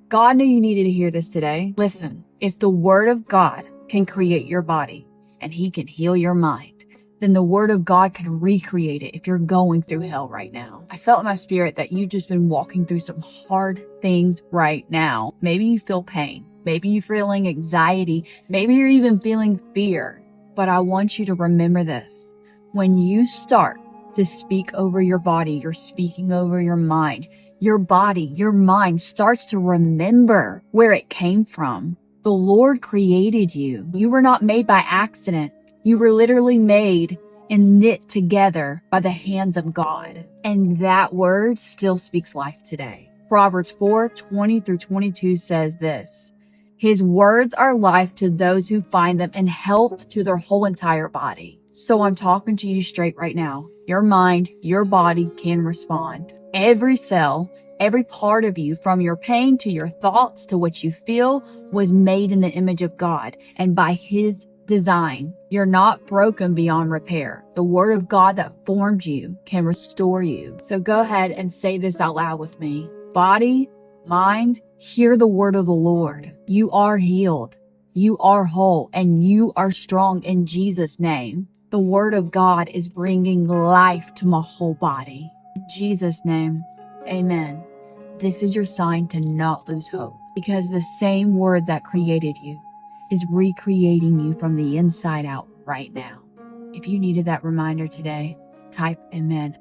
God knew you needed to hear this today. Listen, if the Word of God can create your body and He can heal your mind, then the Word of God can recreate it if you're going through hell right now. I felt in my spirit that you've just been walking through some hard things right now. Maybe you feel pain. Maybe you're feeling anxiety. Maybe you're even feeling fear. But I want you to remember this. When you start to speak over your body, you're speaking over your mind. Your body, your mind starts to remember where it came from. The Lord created you. You were not made by accident. You were literally made and knit together by the hands of God. And that word still speaks life today. Proverbs 4:20-22 says this: His words are life to those who find them and health to their whole entire body. So I'm talking to you straight right now. Your mind, your body can respond. Every cell, every part of you, from your pain to your thoughts to what you feel, was made in the image of God and by His design. You're not broken beyond repair. The Word of God that formed you can restore you. So go ahead and say this out loud with me. Body, mind, hear the word of the Lord. You are healed. You are whole, and you are strong in Jesus' name. The Word of God is bringing life to my whole body. In Jesus' name, amen. This is your sign to not lose hope, because the same Word that created you is recreating you from the inside out right now. If you needed that reminder today, type amen.